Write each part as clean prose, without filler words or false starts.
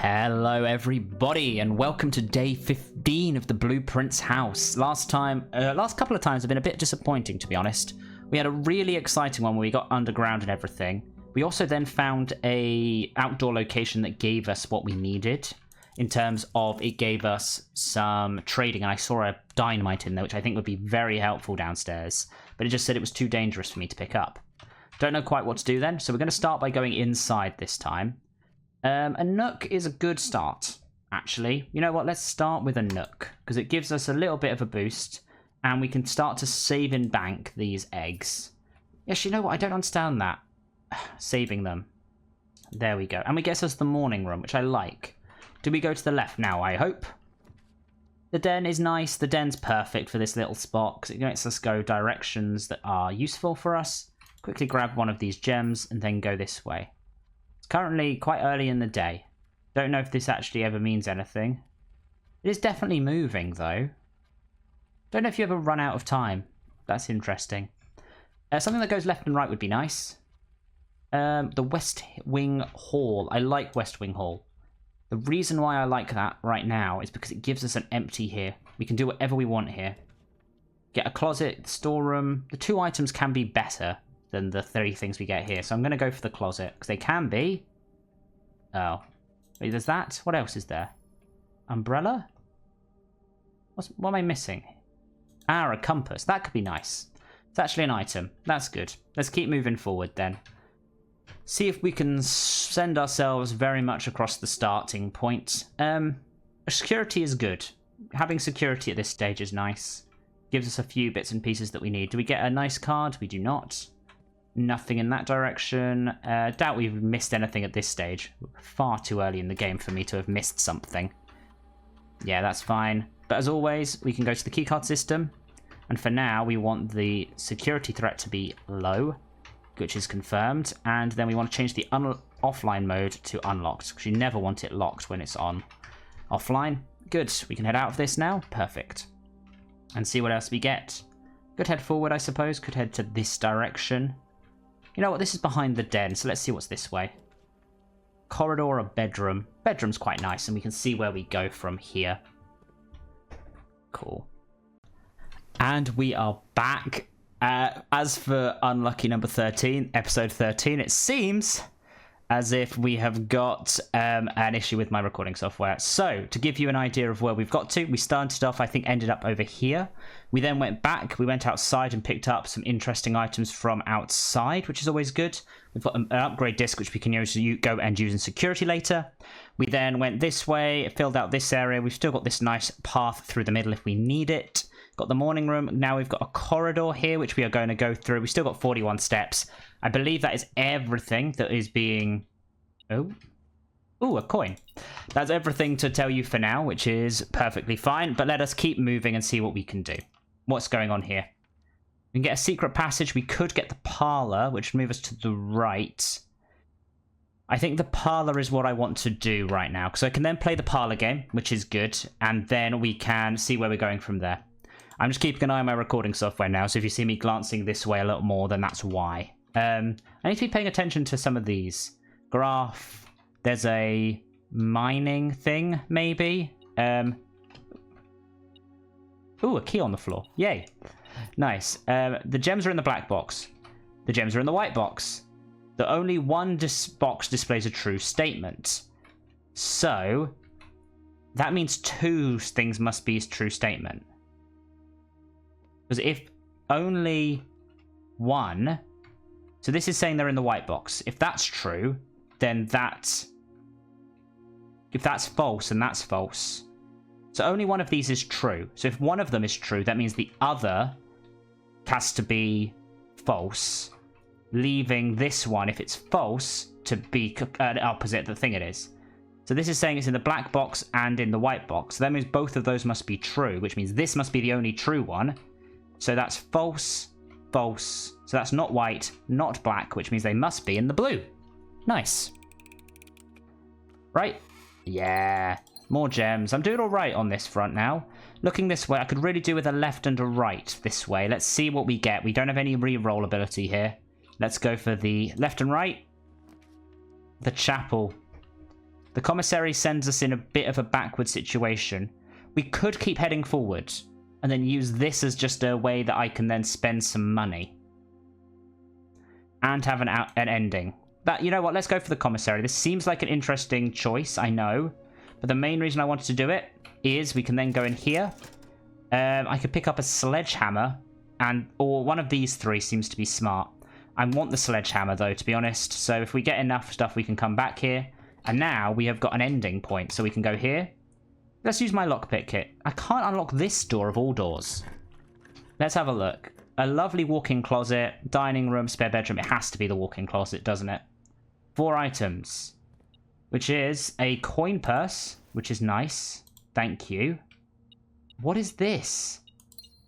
Hello everybody and welcome to day 15 of the Blueprints house. Last couple of times have been a bit disappointing, to be honest. We had a really exciting one where we got underground and everything. We also then found a outdoor location that gave us what we needed in terms of it gave us some trading, and I saw a dynamite in there which I think would be very helpful downstairs, but it just said it was too dangerous for me to pick up. Don't know quite what to do then, so we're going to start by going inside this time. A nook is a good start, actually. You know what, let's start with a nook, because it gives us a little bit of a boost, and we can start to save in bank these eggs. Yes, you know what, I don't understand that. Saving them. There we go. And it gets us the morning room, which I like. Do we go to the left now, I hope? The den is nice. The den's perfect for this little spot, because it lets us go directions that are useful for us. Quickly grab one of these gems, and then go this way. Currently quite early in the day. Don't know if this actually ever means anything. It is definitely moving though. Don't know if you ever run out of time. That's interesting. Something that goes left and right would be nice. The West Wing Hall. I like West Wing Hall. The reason why I like that right now is because it gives us an empty here. We can do whatever we want here. Get a closet, storeroom. The 2 items can be better than the 3 things we get here. So I'm going to go for the closet, because they can be. Oh. Wait, there's that? What else is there? Umbrella? What am I missing? Ah, a compass. That could be nice. It's actually an item. That's good. Let's keep moving forward then. See if we can send ourselves very much across the starting point. Security is good. Having security at this stage is nice. Gives us a few bits and pieces that we need. Do we get a nice card? We do not. Nothing in that direction. Doubt we've missed anything at this stage. Far too early in the game for me to have missed something. Yeah, that's fine. But as always, we can go to the keycard system. And for now, we want the security threat to be low, which is confirmed. And then we want to change the offline mode to unlocked, because you never want it locked when it's on offline. Good. We can head out of this now. Perfect. And see what else we get. Could head forward, I suppose. Could head to this direction. You know what, this is behind the den, so let's see what's this way. Corridor or bedroom? Bedroom's quite nice, and we can see where we go from here. Cool. And we are back. As for unlucky number 13, episode 13, it seems as if we have got an issue with my recording software. So, to give you an idea of where we've got to, we started off, I think, ended up over here. We then went back, we went outside and picked up some interesting items from outside, which is always good. We've got an upgrade disc, which we can go and use in security later. We then went this way, filled out this area. We've still got this nice path through the middle if we need it. Got the morning room. Now we've got a corridor here, which we are going to go through. We've still got 41 steps. I believe that is everything that is being... Oh. Ooh, a coin. That's everything to tell you for now, which is perfectly fine. But let us keep moving and see what we can do. What's going on here? We can get a secret passage. We could get the parlor, which would move us to the right. I think the parlor is what I want to do right now, because I can then play the parlor game, which is good, and then we can see where we're going from there. I'm just keeping an eye on my recording software now, so if you see me glancing this way a little more, then that's why. I need to be paying attention to some of these. Graph. There's a mining thing, maybe. Ooh, a key on the floor. Yay. Nice. The gems are in the black box. The gems are in the white box. The only one box displays a true statement. So, that means 2 things must be a true statement. Because if only 1... So this is saying they're in the white box. If that's true, then that's... If that's false, then that's false. So only one of these is true. So if one of them is true, that means the other has to be false, leaving this one, if it's false, to be opposite the thing it is. So this is saying it's in the black box and in the white box. So that means both of those must be true, which means this must be the only true one. So that's false, false. So that's not white, not black, which means they must be in the blue. Nice. Right? Yeah. More gems. I'm doing all right on this front now. Looking this way, I could really do with a left and a right this way. Let's see what we get. We don't have any re-roll ability here. Let's go for the left and right. The chapel. The commissary sends us in a bit of a backward situation. We could keep heading forward and then use this as just a way that I can then spend some money and have an ending. But you know what? Let's go for the commissary. This seems like an interesting choice, I know. But the main reason I wanted to do it is we can then go in here. I could pick up a sledgehammer, or one of these three seems to be smart. I want the sledgehammer, though, to be honest. So if we get enough stuff, we can come back here. And now we have got an ending point. So we can go here. Let's use my lockpick kit. I can't unlock this door of all doors. Let's have a look. A lovely walk-in closet, dining room, spare bedroom. It has to be the walk-in closet, doesn't it? 4 items. Which is a coin purse, which is nice. Thank you. What is this?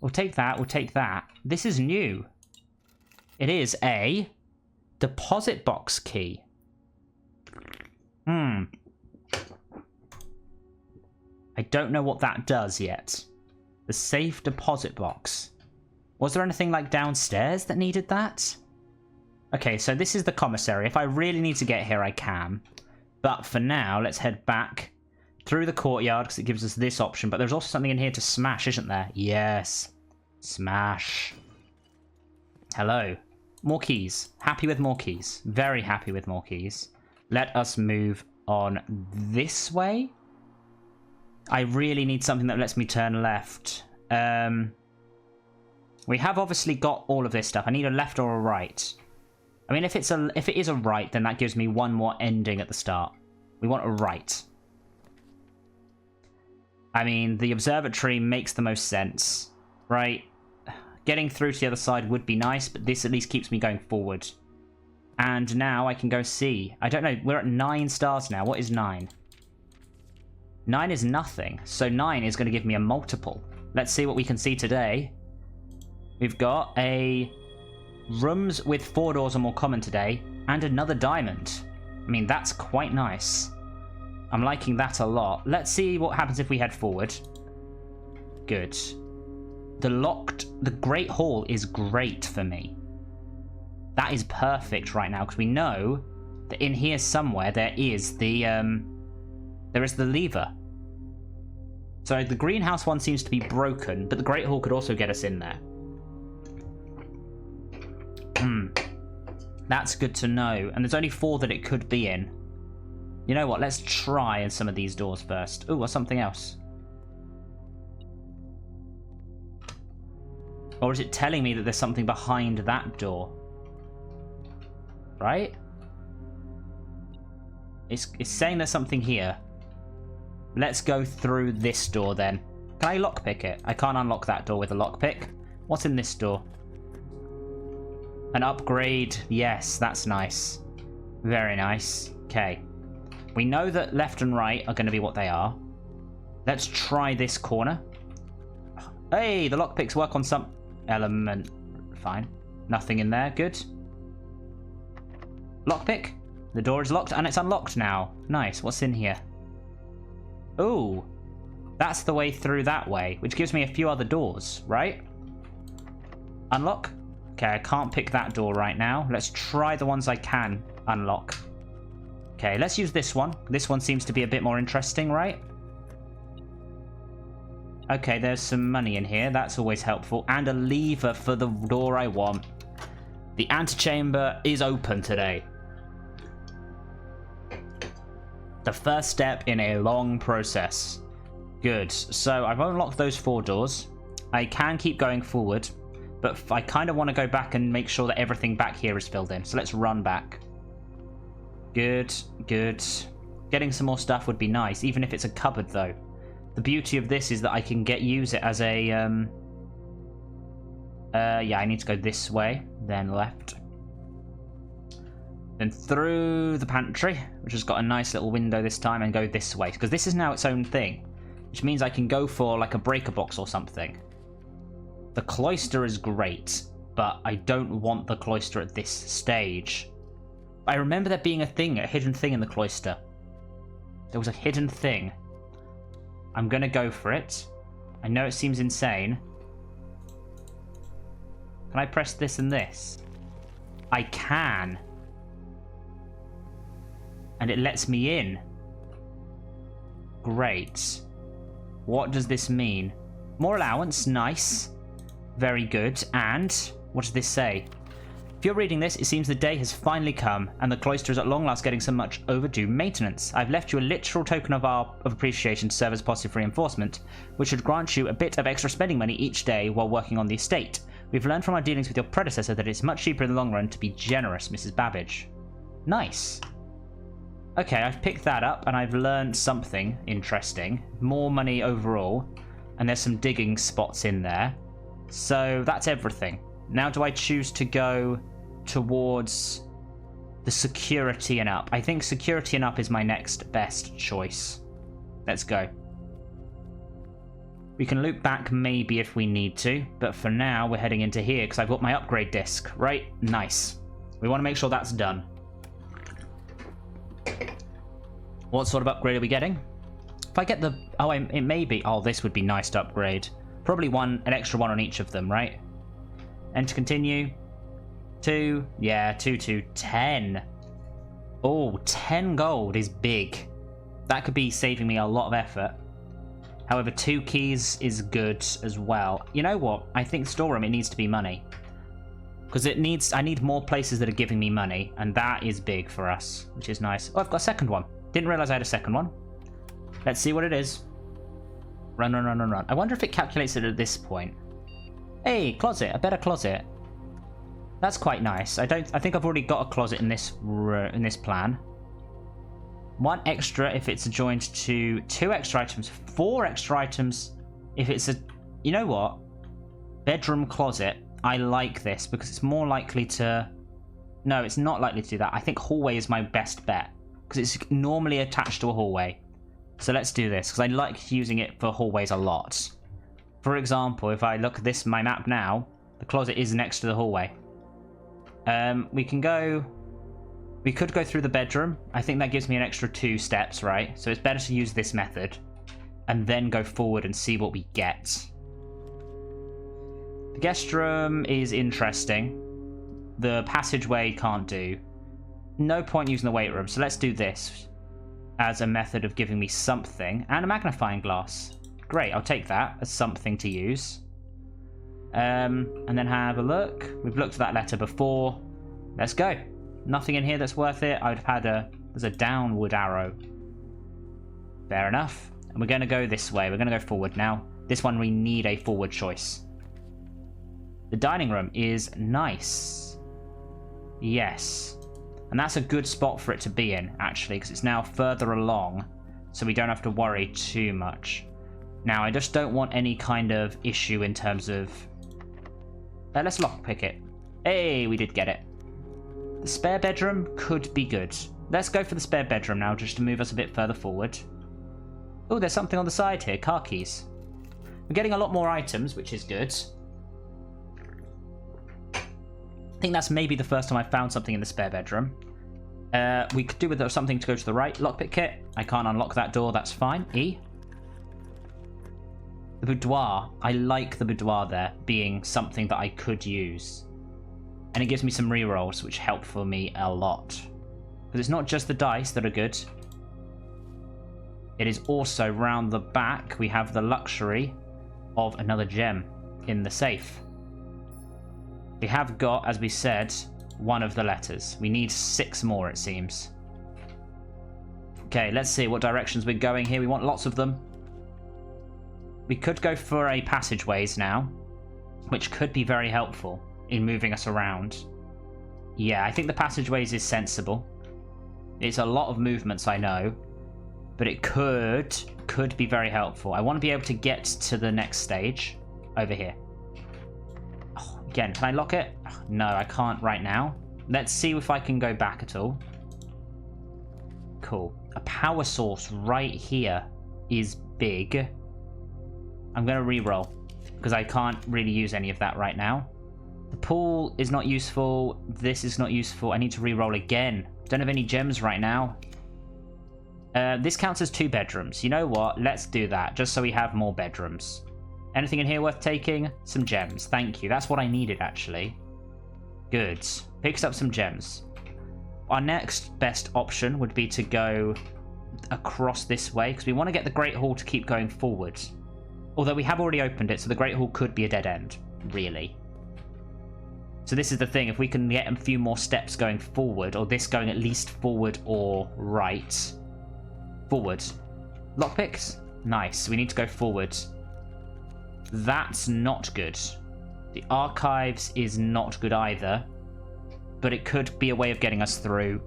We'll take that, we'll take that. This is new. It is a deposit box key. I don't know what that does yet. The safe deposit box. Was there anything like downstairs that needed that? Okay, so this is the commissary. If I really need to get here, I can. But for now, let's head back through the courtyard because it gives us this option. But there's also something in here to smash, isn't there? Yes. Smash. Hello. More keys. Happy with more keys. Very happy with more keys. Let us move on this way. I really need something that lets me turn left. We have obviously got all of this stuff. I need a left or a right. I mean, if it is a right, then that gives me one more ending at the start. We want a right. I mean, the observatory makes the most sense, right? Getting through to the other side would be nice, but this at least keeps me going forward. And now I can go see. I don't know, we're at 9 stars now. What is 9? 9 is nothing, so 9 is going to give me a multiple. Let's see what we can see today. We've got a rooms with 4 doors are more common today, and another diamond. I mean, that's quite nice. I'm liking that a lot. Let's see what happens if we head forward. Good. The Great Hall is great for me. That is perfect right now, because we know that in here somewhere there is the lever. So the greenhouse one seems to be broken, but the Great Hall could also get us in there. That's good to know. And there's only 4 that it could be in. You know what? Let's try in some of these doors first. Oh, or something else. Or is it telling me that there's something behind that door? Right? It's saying there's something here. Let's go through this door then. Can I lockpick it? I can't unlock that door with a lockpick. What's in this door? An upgrade. Yes, that's nice. Very nice. Okay. We know that left and right are going to be what they are. Let's try this corner. Hey, the lockpicks work on some element. Fine. Nothing in there. Good. Lockpick. The door is locked and it's unlocked now. Nice. What's in here? Ooh. That's the way through that way, which gives me a few other doors, right? Unlock. Okay, I can't pick that door right now. Let's try the ones I can unlock. Okay, let's use this one. This one seems to be a bit more interesting, right? Okay, there's some money in here. That's always helpful. And a lever for the door I want. The antechamber is open today. The first step in a long process. Good. So I've unlocked those 4 doors. I can keep going forward. But I kind of want to go back and make sure that everything back here is filled in. So let's run back. Good, good. Getting some more stuff would be nice, even if it's a cupboard, though. The beauty of this is that I can use it as a... yeah, I need to go this way, then left. Then through the pantry, which has got a nice little window this time, and go this way. Because this is now its own thing. Which means I can go for, like, a breaker box or something. The cloister is great, but I don't want the cloister at this stage. I remember there being a hidden thing in the cloister. There was a hidden thing. I'm gonna go for it. I know it seems insane. Can I press this and this? I can. And it lets me in. Great. What does this mean? More allowance. Nice. Very good. And what does this say? If you're reading this, it seems the day has finally come, and the cloister is at long last getting some much overdue maintenance. I've left you a literal token of appreciation to serve as positive reinforcement, which should grant you a bit of extra spending money each day while working on the estate. We've learned from our dealings with your predecessor that it's much cheaper in the long run to be generous, Mrs. Babbage. Nice. Okay, I've picked that up, and I've learned something interesting. More money overall, and there's some digging spots in there. So that's everything. Now do I choose to go towards the security and up? I think security and up is my next best choice. Let's go. We can loop back maybe if we need to, but for now we're heading into here because I've got my upgrade disc, right? Nice. We want to make sure that's done. What sort of upgrade are we getting? If I get the... Oh, it may be... Oh, this would be nice to upgrade. Probably an extra one on each of them, right? And to continue. 2. Yeah, 2 to 10. Oh, 10 gold is big. That could be saving me a lot of effort. However, 2 keys is good as well. You know what? I think storeroom, it needs to be money. Because I need more places that are giving me money. And that is big for us, which is nice. Oh, I've got a second one. Didn't realize I had a second one. Let's see what it is. Run, run, run, run, run. I wonder if it calculates it at this point. Hey, closet. A better closet. That's quite nice. I think I've already got a closet in this plan. 1 extra if it's adjoined to 2 extra items. 4 extra items if it's a... You know what? Bedroom closet. I like this because it's more likely to... No, it's not likely to do that. I think hallway is my best bet because it's normally attached to a hallway. So let's do this because I like using it for hallways a lot. For example, if I look at my map now, the closet is next to the hallway. We could go through the bedroom. I think that gives me an extra 2 steps, right? So it's better to use this method and then go forward and see what we get. The guest room is interesting. The passageway can't do. No point using the weight room, so let's do this as a method of giving me something. And a magnifying glass. Great, I'll take that as something to use. And then have a look. We've looked at that letter before. Let's go. Nothing in here that's worth it. I'd have had there's a downward arrow. Fair enough. And we're going to go this way. We're going to go forward now. This one, we need a forward choice. The dining room is nice. Yes. And that's a good spot for it to be in, actually, because it's now further along, so we don't have to worry too much. Now, I just don't want any kind of issue in terms of... let's lockpick it. Hey, we did get it. The spare bedroom could be good. Let's go for the spare bedroom now, just to move us a bit further forward. Oh, there's something on the side here. Car keys. We're getting a lot more items, which is good. I think that's maybe the first time I've found something in the spare bedroom. We could do with something to go to the right. Lockpick kit. I can't unlock that door. That's fine. E. The boudoir. I like the boudoir there being something that I could use. And it gives me some rerolls, which help for me a lot. Because it's not just the dice that are good. It is also round the back. We have the luxury of another gem in the safe. We have got, as we said, one of the letters. We need 6 more, it seems. Okay, let's see what directions we're going here. We want lots of them. We could go for a passageways now, which could be very helpful in moving us around. Yeah, I think the passageways is sensible. It's a lot of movements, I know, but it could be very helpful. I want to be able to get to the next stage over here. Oh, again, can I lock it? Oh, no, I can't right now. Let's see if I can go back at all. Cool. A power source right here is big. I'm going to re-roll because I can't really use any of that right now. The pool is not useful. This is not useful. I need to re-roll again. Don't have any gems right now. This counts as 2 bedrooms. You know what? Let's do that just so we have more bedrooms. Anything in here worth taking? Some gems. Thank you. That's what I needed, actually. Good. Picks up some gems. Our next best option would be to go across this way, because we want to get the Great Hall to keep going forward. Although we have already opened it, so the Great Hall could be a dead end, really. So this is the thing, if we can get a few more steps going forward, or this going at least forward or right. Forward. Lockpicks? Nice, we need to go forward. That's not good. The archives is not good either, but it could be a way of getting us through.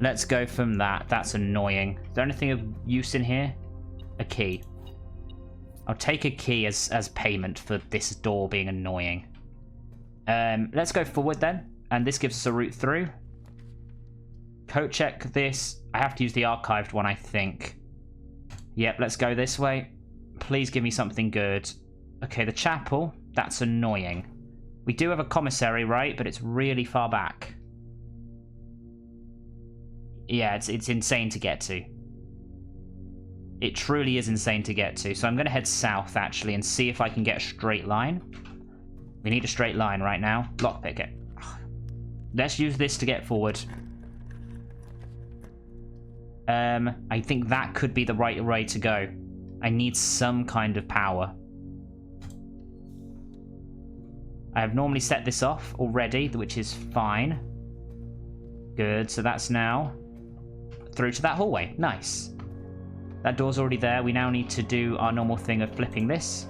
Let's go from that. That's annoying. Is there anything of use in here? A key. I'll take a key as payment for this door being annoying. Let's go forward then, and this gives us a route through. Code check this. I have to use the archived one, I think. Yep, let's go this way. Please give me something good. Okay, the chapel. That's annoying. We do have a commissary, right? But it's really far back. Yeah, it's insane to get to. It truly is insane to get to. So I'm going to head south, actually, and see if I can get a straight line. We need a straight line right now. Lockpick it. Let's use this to get forward. I think that could be the right way to go. I need some kind of power. I have normally set this off already, which is fine. Good, so that's now through to that hallway. Nice. That door's already there. We now need to do our normal thing of flipping this.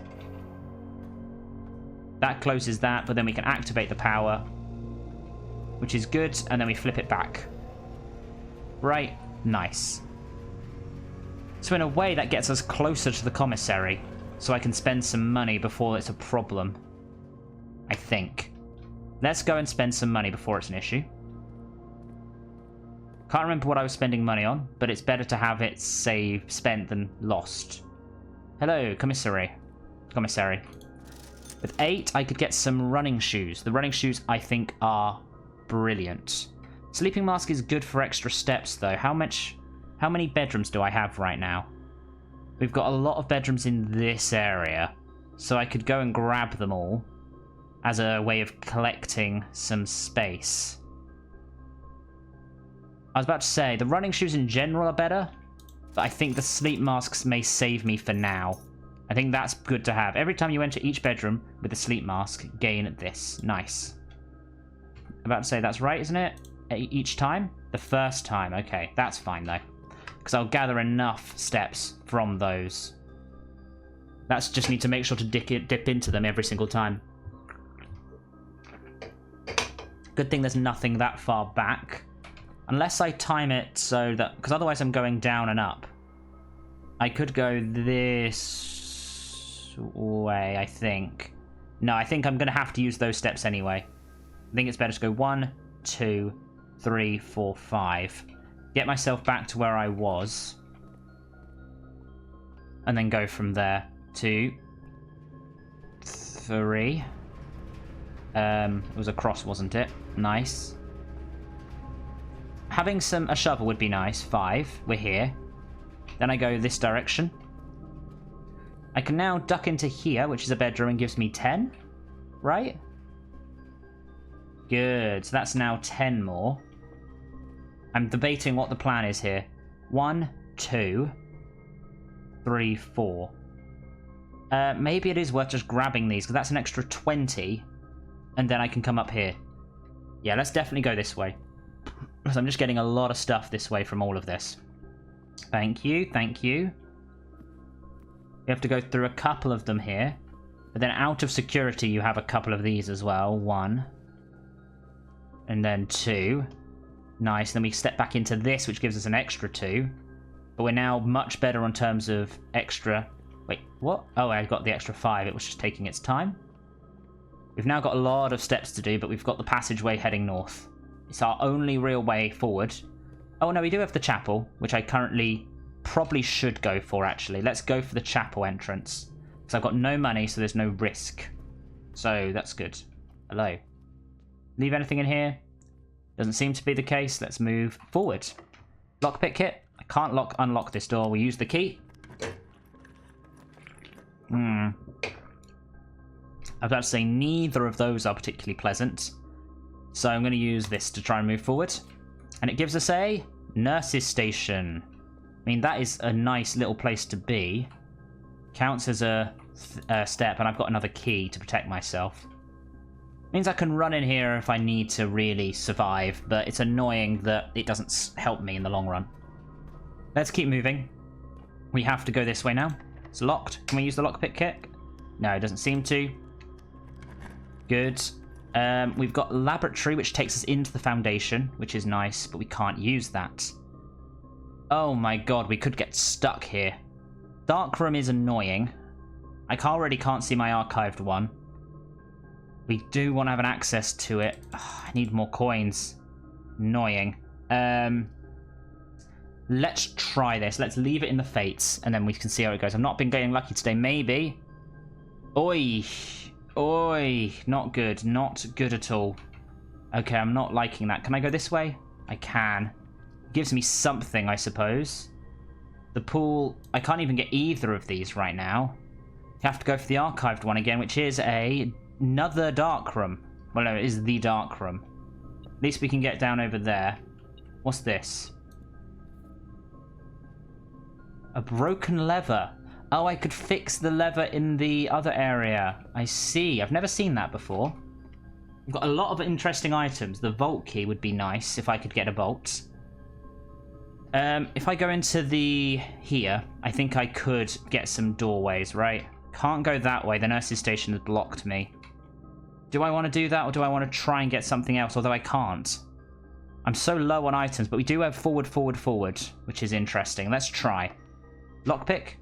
That closes that, but then we can activate the power, which is good, and then we flip it back. Right, nice. So in a way, that gets us closer to the commissary, so I can spend some money before it's a problem. I think. Let's go and spend some money before it's an issue. Can't remember what I was spending money on, but it's better to have it spent than lost. Hello, commissary. Commissary. With 8, I could get some running shoes. The running shoes, I think, are brilliant. Sleeping mask is good for extra steps, though. How many bedrooms do I have right now? We've got a lot of bedrooms in this area, so I could go and grab them all as a way of collecting some space. I was about to say, the running shoes in general are better, but I think the sleep masks may save me for now. I think that's good to have. Every time you enter each bedroom with a sleep mask, gain this. Nice. I'm about to say, that's right, isn't it? Each time? The first time. Okay, that's fine, though. Because I'll gather enough steps from those. That's just need to make sure to dip into them every single time. Good thing there's nothing that far back. Unless I time it so that... Because otherwise I'm going down and up. I could go this way, I think. No, I think I'm going to have to use those steps anyway. I think it's better to go 1, 2, 3, 4, 5. Get myself back to where I was. And then go from there. 2, 3. It was a cross, wasn't it? Nice. Having a shovel would be nice. 5. We're here. Then I go this direction. I can now duck into here, which is a bedroom, and gives me 10. Right? Good. So that's now 10 more. I'm debating what the plan is here. 1, 2, 3, 4. Maybe it is worth just grabbing these, because that's an extra 20. And then I can come up here. Yeah, let's definitely go this way. Because I'm just getting a lot of stuff this way from all of this. Thank you, thank you. You have to go through a couple of them here. But then out of security, you have a couple of these as well. 1. And then 2. Nice. Then we step back into this, which gives us an extra 2. But we're now much better in terms of extra... Wait, what? Oh, I got the extra 5. It was just taking its time. We've now got a lot of steps to do, but we've got the passageway heading north. It's our only real way forward. Oh, no, we do have the chapel, which I currently probably should go for, actually. Let's go for the chapel entrance. Because I've got no money, so there's no risk. So, that's good. Hello. Leave anything in here? Doesn't seem to be the case. Let's move forward. Lockpick kit. I can't unlock this door. We use the key. I was about to say neither of those are particularly pleasant. So I'm going to use this to try and move forward. And it gives us a nurse's station. I mean, that is a nice little place to be. Counts as a step, and I've got another key to protect myself. Means I can run in here if I need to really survive, but it's annoying that it doesn't help me in the long run. Let's keep moving. We have to go this way now. It's locked. Can we use the lockpick kick? No, it doesn't seem to. Good. We've got laboratory, which takes us into the foundation, which is nice, but we can't use that. Oh my god, we could get stuck here. Dark room is annoying. I already can't see my archived one. We do want to have an access to it. Oh, I need more coins. Annoying. Let's try this. Let's leave it in the fates, and then we can see how it goes. I've not been getting lucky today. Maybe. Oi. Oi. Not good. Not good at all. Okay, I'm not liking that. Can I go this way? I can. It gives me something, I suppose. The pool... I can't even get either of these right now. You have to go for the archived one again, which is another dark room. Well, no, it is the dark room. At least we can get down over there. What's this? A broken lever. Oh, I could fix the lever in the other area. I see. I've never seen that before. We've got a lot of interesting items. The vault key would be nice if I could get a vault. If I go into the... here, I think I could get some doorways, right? Can't go that way. The nurse's station has blocked me. Do I want to do that, or do I want to try and get something else? Although I can't. I'm so low on items, but we do have forward, which is interesting. Let's try. Lockpick.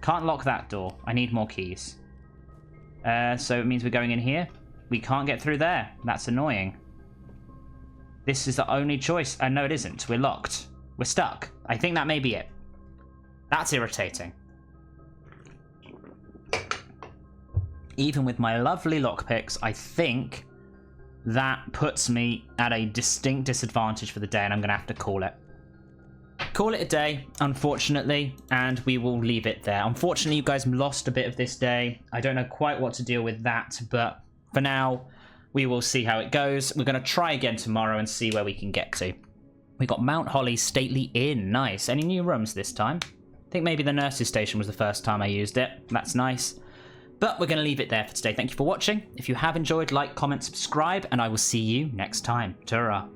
Can't lock that door. I need more keys. So it means we're going in here. We can't get through there. That's annoying. This is the only choice. No, it isn't. We're locked. We're stuck. I think that may be it. That's irritating. Even with my lovely lockpicks, I think that puts me at a distinct disadvantage for the day, and I'm going to have to call it. Call it a day, unfortunately, and we will leave it there. Unfortunately, you guys lost a bit of this day. I don't know quite what to deal with that, but for now, we will see how it goes. We're going to try again tomorrow and see where we can get to. We got Mount Holly Stately Inn. Nice. Any new rooms this time? I think maybe the nurse's station was the first time I used it. That's nice. But we're going to leave it there for today. Thank you for watching. If you have enjoyed, like, comment, subscribe, and I will see you next time. Ta-ra.